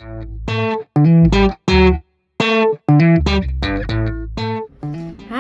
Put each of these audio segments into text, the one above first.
Hi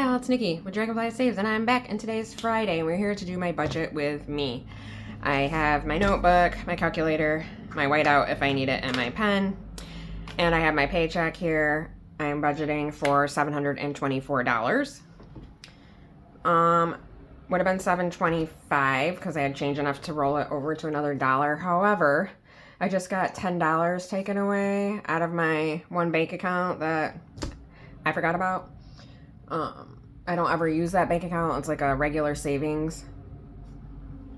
all, it's Nikki with DragonflySaves, and I'm back, and today's Friday, and we're here to do my budget with me. I have my notebook, my calculator, my whiteout if I need it, and my pen, and I have my paycheck here. I'm budgeting for $724. Would have been $725 because I had change enough to roll it over to another dollar. However, I just got $10 taken away out of my one bank account that I forgot about. I don't ever use that bank account. It's like a regular savings.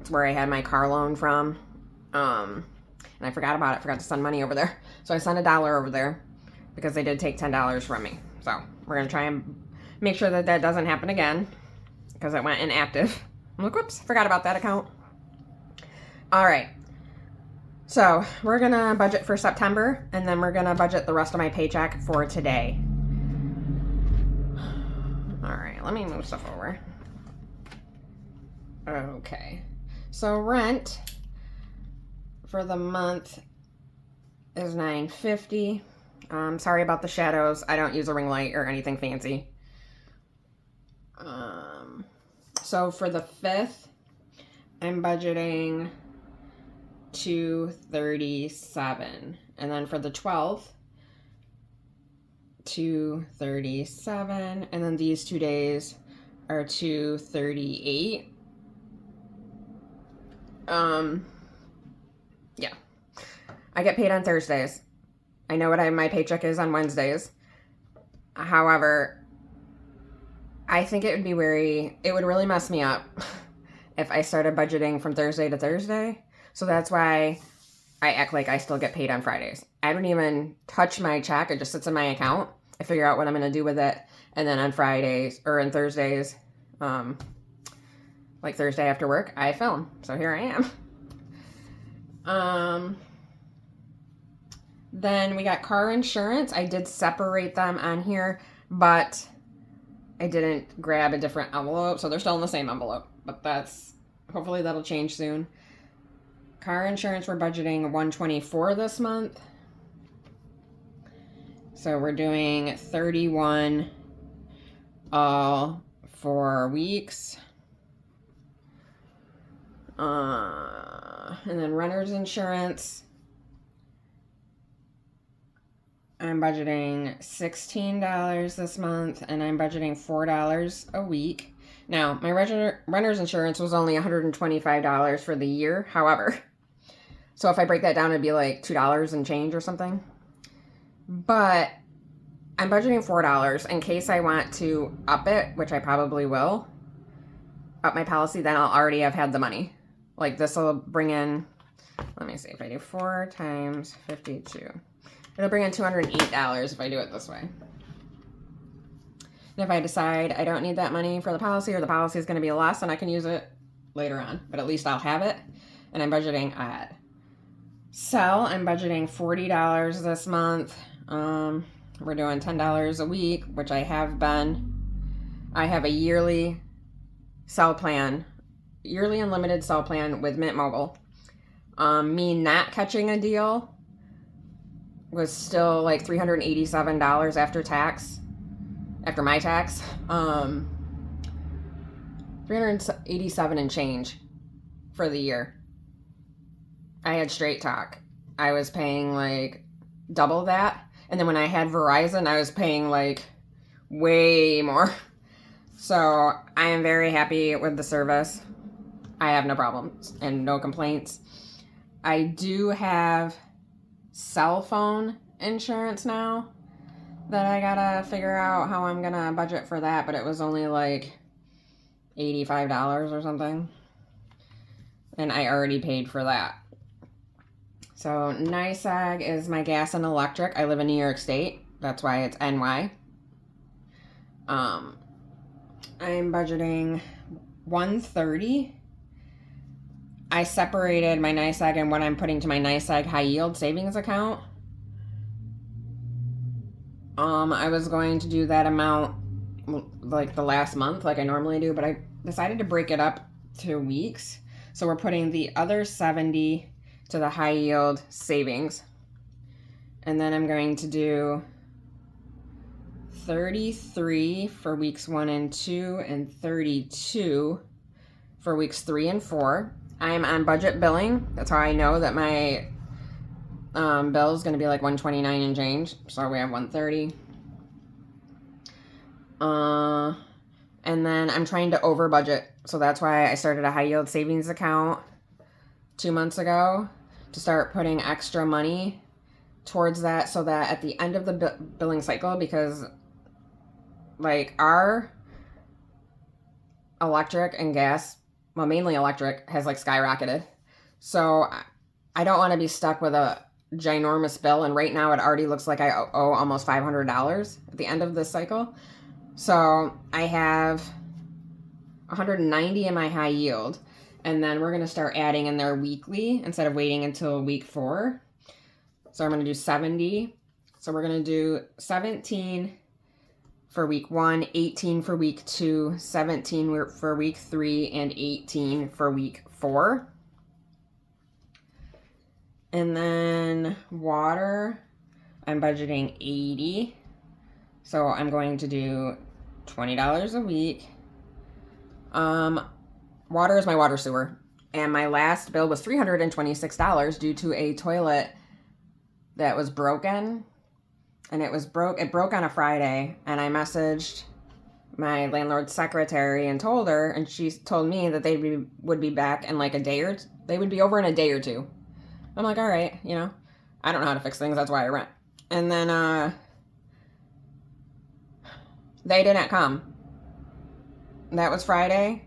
It's where I had my car loan from. And I forgot about it. Forgot to send money over there. So I sent $1 over there because they did take $10 from me. So we're going to try and make sure that that doesn't happen again because it went inactive. I'm like, whoops, forgot about that account. All right. So we're going to budget for September, and then we're going to budget the rest of my paycheck for today. All right, let me move stuff over. Okay, so rent for the month is $9.50. Sorry about the shadows. I don't use a ring light or anything fancy. So for the 5th, I'm budgeting $237, and then for the 12th, $237, and then these 2 days are $238. Yeah, I get paid on Thursdays. I know what my paycheck is on Wednesdays. However, I think it would really mess me up if I started budgeting from Thursday to Thursday. So that's why I act like I still get paid on Fridays. I don't even touch my check. It just sits in my account. I figure out what I'm going to do with it. And then on Fridays or on Thursdays, like Thursday after work, I film. So here I am. Then we got car insurance. I did separate them on here, but I didn't grab a different envelope. So they're still in the same envelope, but hopefully that'll change soon. Car insurance, we're budgeting $124 this month. So we're doing 31 all 4 weeks. And then renter's insurance, I'm budgeting $16 this month, and I'm budgeting $4 a week. Now, my renter's insurance was only $125 for the year. However, so if I break that down, it'd be like $2 and change or something. But I'm budgeting $4 in case I want to up it, which I probably will. Up my policy, then I'll already have had the money. Like this will bring in, let me see, if I do 4 times 52. It'll bring in $208 if I do it this way. And if I decide I don't need that money for the policy, or the policy is going to be less, then I can use it later on. But at least I'll have it, and I'm budgeting ahead. So I'm budgeting $40 this month. We're doing $10 a week, which I have been. I have a yearly cell plan, yearly unlimited cell plan with Mint Mobile. Me not catching a deal was still like $387 after tax, after my tax. 387 and change for the year. I had Straight Talk. I was paying like double that. And then when I had Verizon, I was paying like way more. So I am very happy with the service. I have no problems and no complaints. I do have cell phone insurance now that I gotta figure out how I'm gonna budget for that, but it was only like $85 or something. And I already paid for that. So NYSEG is my gas and electric. I live in New York State. That's why it's NY. I'm budgeting $130. I separated my NYSEG and what I'm putting to my NYSEG high yield savings account. I was going to do that amount like the last month like I normally do, but I decided to break it up to weeks. So we're putting the other 70 to the high yield savings. And then I'm going to do 33 for weeks 1 and 2 and 32 for weeks 3 and 4. I am on budget billing. That's how I know that my bill is going to be like $129 and change. So we have $130. And then I'm trying to over budget. So that's why I started a high yield savings account 2 months ago to start putting extra money towards that, so that at the end of the billing cycle, because like our electric and gas, well, mainly electric, has like skyrocketed. So I don't want to be stuck with a ginormous bill. And right now it already looks like I owe almost $500 at the end of this cycle. So I have 190 in my high yield. And then we're going to start adding in there weekly instead of waiting until week 4. So I'm going to do 70. So we're going to do 17 for week 1, 18 for week 2, 17 for week 3, and 18 for week 4. And then water, I'm budgeting 80. So I'm going to do $20 a week. Water is my water sewer. And my last bill was $326 due to a toilet that was broken. And it broke on a Friday. And I messaged my landlord's secretary and told her, and she told me that would be back in like a day or they would be over in a day or 2. I'm like, all right, you know, I don't know how to fix things. That's why I rent. And then they didn't come. That was Friday.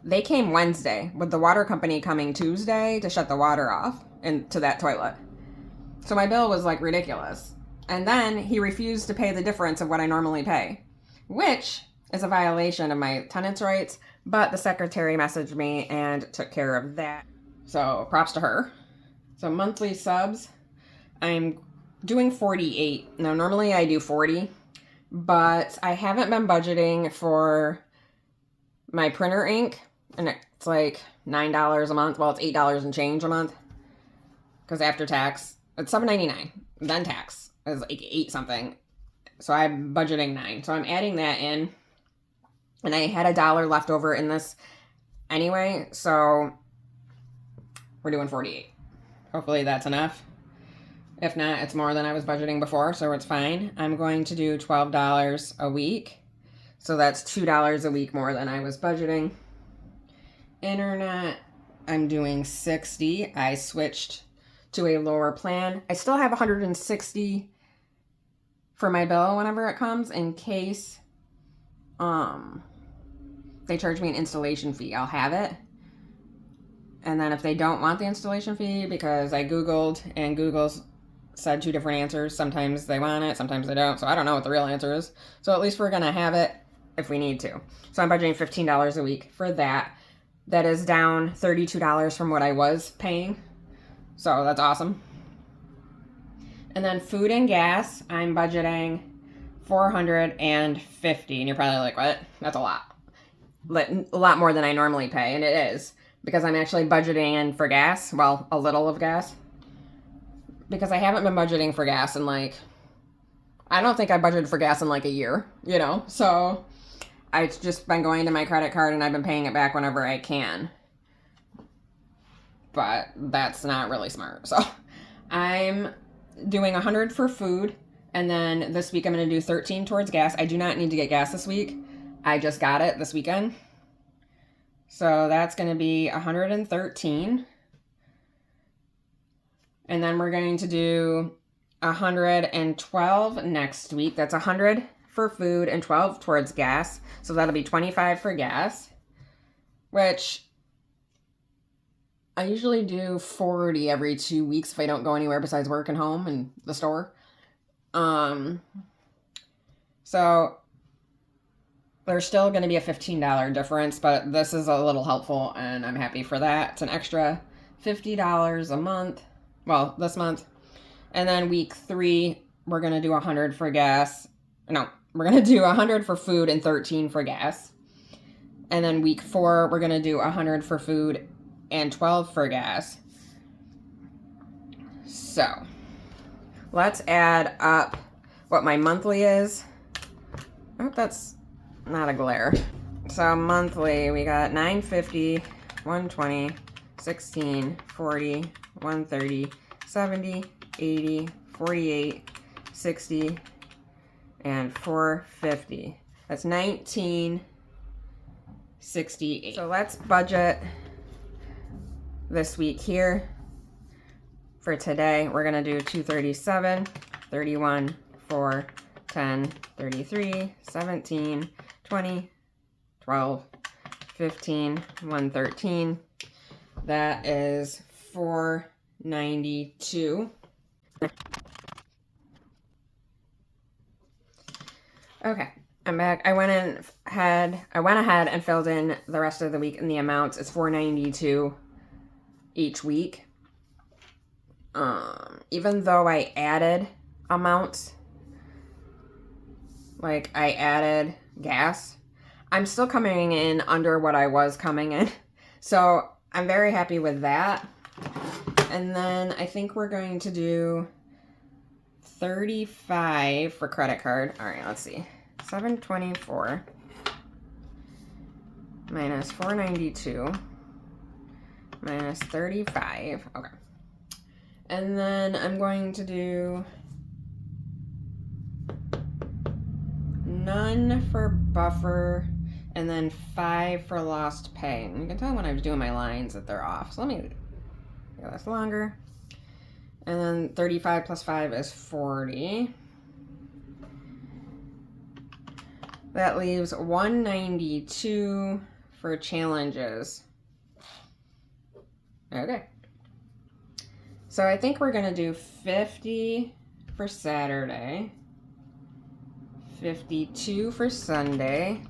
They came Wednesday, with the water company coming Tuesday to shut the water off into that toilet. So my bill was like ridiculous. And then he refused to pay the difference of what I normally pay, which is a violation of my tenant's rights. But the secretary messaged me and took care of that. So props to her. So monthly subs, I'm doing 48. Now normally I do 40, but I haven't been budgeting for my printer ink, and it's like $9 a month. Well, it's $8 and change a month, because after tax, it's $7.99. Then tax is like 8 something. So I'm budgeting $9. So I'm adding that in, and I had $1 left over in this anyway. So we're doing 48. Hopefully that's enough. If not, it's more than I was budgeting before, so it's fine. I'm going to do $12 a week. So that's $2 a week more than I was budgeting. Internet, I'm doing 60. I switched to a lower plan. I still have 160 for my bill whenever it comes, in case they charge me an installation fee. I'll have it. And then if they don't want the installation fee, because I Googled and Google said 2 different answers. Sometimes they want it, sometimes they don't. So I don't know what the real answer is. So at least we're going to have it if we need to. So I'm budgeting $15 a week for that. That is down $32 from what I was paying. So that's awesome. And then food and gas, I'm budgeting $450. And you're probably like, what? That's a lot. A lot more than I normally pay. And it is. Because I'm actually budgeting in for gas. Well, a little of gas. Because I haven't been budgeting for gas in like, I don't think I budgeted for gas in like a year, you know? So I've just been going to my credit card and I've been paying it back whenever I can. But that's not really smart. So I'm doing 100 for food. And then this week I'm going to do 13 towards gas. I do not need to get gas this week. I just got it this weekend. So that's going to be 113. And then we're going to do 112 next week. That's 100 for food and 12 towards gas. So that'll be 25 for gas, which I usually do 40 every 2 weeks if I don't go anywhere besides work and home and the store. So there's still going to be a $15 difference, but this is a little helpful, and I'm happy for that. It's an extra $50 a month. Well, this month. And then week 3, we're going to do 100 for gas. No, we're going to do 100 for food and 13 for gas. And then week 4, we're going to do 100 for food and 12 for gas. So let's add up what my monthly is. I hope that's not a glare. So monthly, we got $9.50, $120, $16, $40, $130, $70, $80, $48, $60, and $4.50. That's $19.68. So let's budget this week here. For today, we're gonna do $237, $31, $4, $10, $33, $17, $20, $12, $15, $113. That is $492. Okay, I'm back. I went ahead and filled in the rest of the week in the amounts. It's $492 each week. Even though I added amounts, like I added gas, I'm still coming in under what I was coming in. So I'm very happy with that. And then I think we're going to do $35 for credit card. All right, let's see. $724 minus $492 minus $35. Okay. And then I'm going to do none for buffer and then 5 for lost pay. And you can tell when I was doing my lines that they're off. So let me make this longer. And then 35 plus 5 is 40. That leaves $192 for challenges. Okay. So I think we're going to do 50 for Saturday, 52 for Sunday,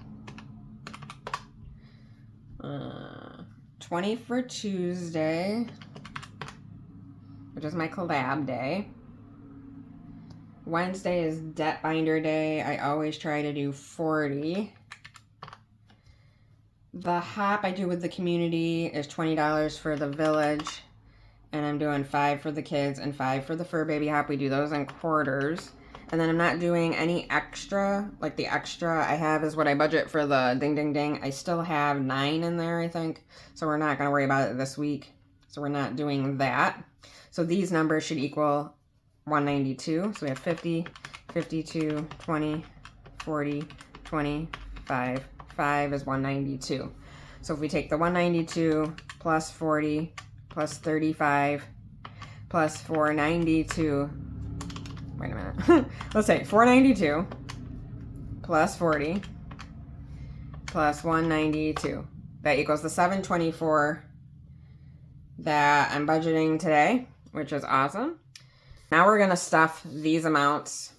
20 for Tuesday, which is my collab day. Wednesday is debt binder day. I always try to do 40. The hop I do with the community is $20 for the village. And I'm doing 5 for the kids and 5 for the fur baby hop. We do those in quarters. And then I'm not doing any extra. Like the extra I have is what I budget for the ding ding ding. I still have 9 in there, I think. So we're not going to worry about it this week. So we're not doing that. So these numbers should equal 192. So we have 50, 52, 20, 40, 25. 5 is 192. So if we take the 192 plus 40 plus 35 plus 492, wait a minute, let's say 492 plus 40 plus 192, that equals the 724 that I'm budgeting today, which is awesome. Now we're gonna stuff these amounts.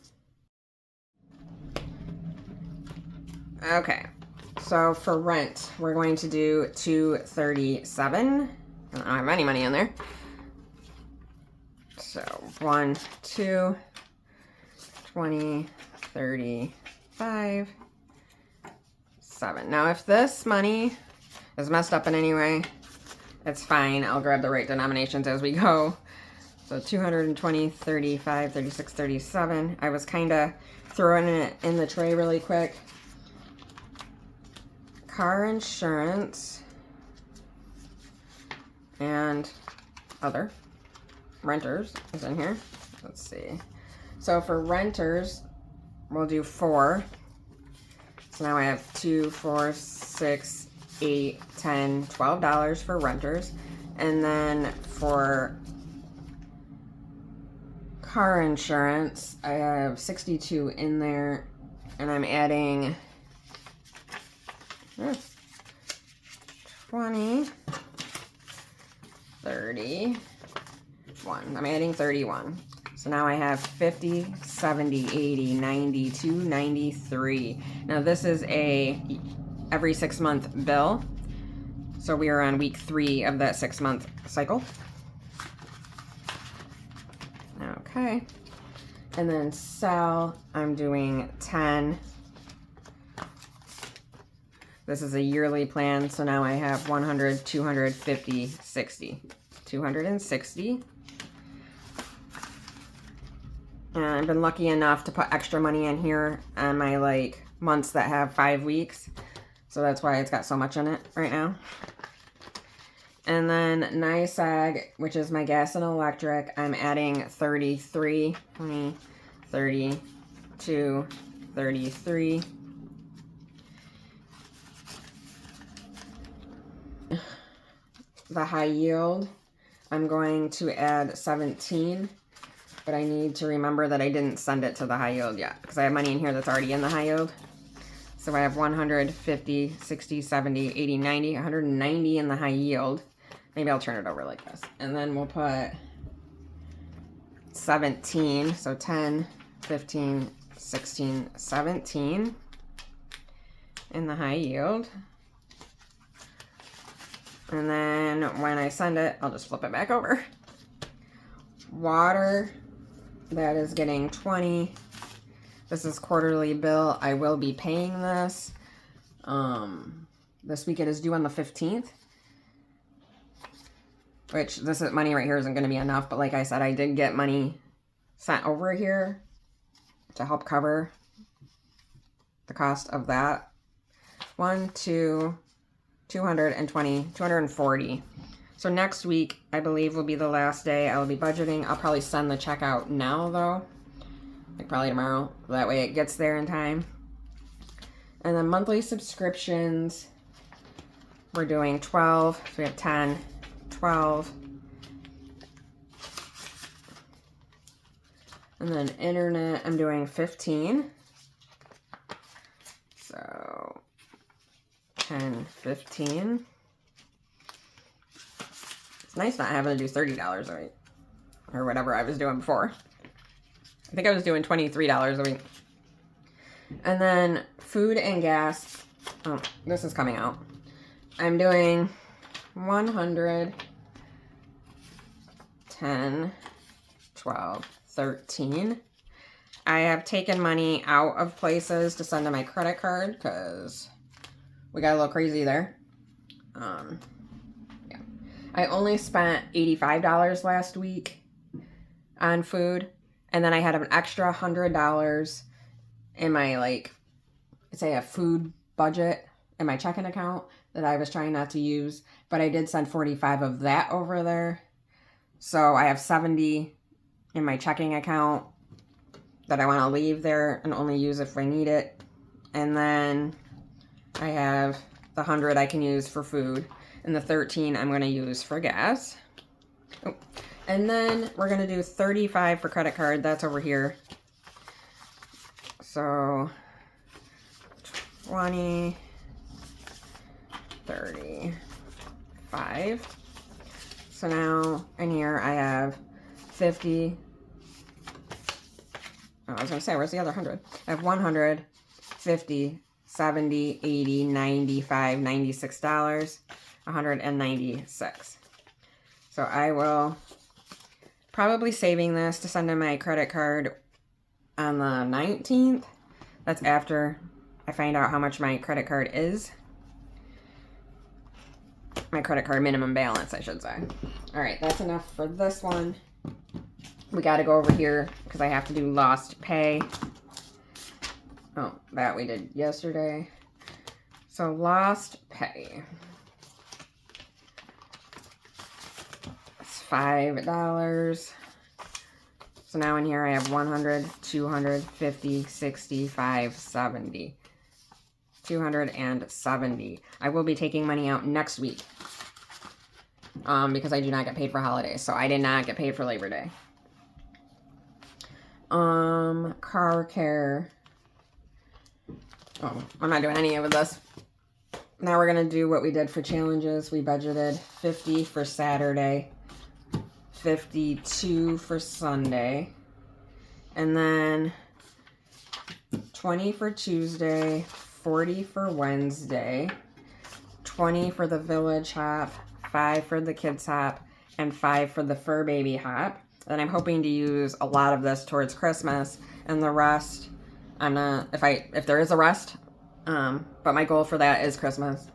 Okay, so for rent, we're going to do $237. I don't have any money in there. So 1, 2, 20, 35, 7. Now if this money is messed up in any way, it's fine. I'll grab the right denominations as we go. So 220, 35, 36, 37. I was kind of throwing it in the tray really quick. Car insurance and other renters is in here. Let's see. So for renters, we'll do 4. So now I have 2, 4, 6, 8, 10, $12 for renters. And then for car insurance, I have 62 in there, and I'm adding 20, 31. I'm adding 31. So now I have 50, 70, 80, 92, 93. Now this is a every 6-month bill. So we are on week 3 of that 6-month cycle. Okay. And then sell, I'm doing 10. This is a yearly plan, so now I have 100, 250, 60. 260. And I've been lucky enough to put extra money in here on my like months that have 5 weeks. So that's why it's got so much in it right now. And then NYSEG, which is my gas and electric, I'm adding 33, 20, 32, 33. The high yield, I'm going to add 17, but I need to remember that I didn't send it to the high yield yet because I have money in here that's already in the high yield. So I have 150, 60, 70, 80, 90, 190 in the high yield. Maybe I'll turn it over like this. And then we'll put 17, so 10, 15, 16, 17 in the high yield. And then when I send it, I'll just flip it back over. Water, that is getting 20. This is quarterly bill. I will be paying this. This week it is due on the 15th. Which this money right here isn't going to be enough. But like I said, I did get money sent over here to help cover the cost of that. 220, 240. So next week, I believe, will be the last day I'll be budgeting. I'll probably send the check out now, though. Like probably tomorrow. That way it gets there in time. And then monthly subscriptions, we're doing 12. So we have 10, 12. And then internet, I'm doing 15. So 10, 15. It's nice not having to do $30 a week. Or whatever I was doing before. I think I was doing $23 a week. And then food and gas. Oh, this is coming out. I'm doing 100, 10, 12, 13. I have taken money out of places to send to my credit card because we got a little crazy there. Yeah. I only spent $85 last week on food. And then I had an extra $100 in my, like, say a food budget in my checking account that I was trying not to use. But I did send 45 of that over there. So I have 70 in my checking account that I want to leave there and only use if I need it. And then I have the 100 I can use for food. And the 13 I'm going to use for gas. Oh. And then we're going to do 35 for credit card. That's over here. So 20, 35. So now in here I have 50. Oh, I was going to say, where's the other 100? I have 100, 50, 70, 80, 95, $96, 196. So I will probably saving this to send in my credit card on the 19th. That's after I find out how much my credit card is. My credit card minimum balance, I should say. All right, that's enough for this one. We got to go over here because I have to do lost pay. Oh, that we did yesterday. So lost pay. It's $5. So now in here I have 100, 200, 50, 65, 70. 270. I will be taking money out next week. Because I do not get paid for holidays. So I did not get paid for Labor Day. Car care. Oh, I'm not doing any of this. Now we're going to do what we did for challenges. We budgeted 50 for Saturday, 52 for Sunday, and then 20 for Tuesday, 40 for Wednesday, 20 for the village hop, 5 for the kids hop, and 5 for the fur baby hop. And I'm hoping to use a lot of this towards Christmas, and the rest, I'm not, if there is a rest, but my goal for that is Christmas.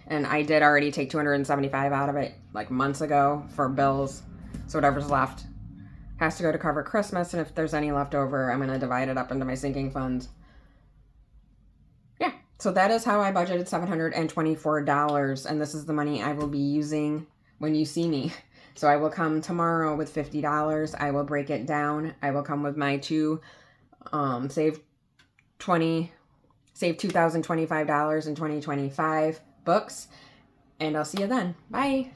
And I did already take $275 out of it like months ago for bills. So whatever's left, has to go to cover Christmas, and if there's any left over, I'm going to divide it up into my sinking funds. Yeah, so that is how I budgeted $724, and this is the money I will be using when you see me. So I will come tomorrow with $50. I will break it down. I will come with my two save $2,025 in 2025 books, and I'll see you then. Bye.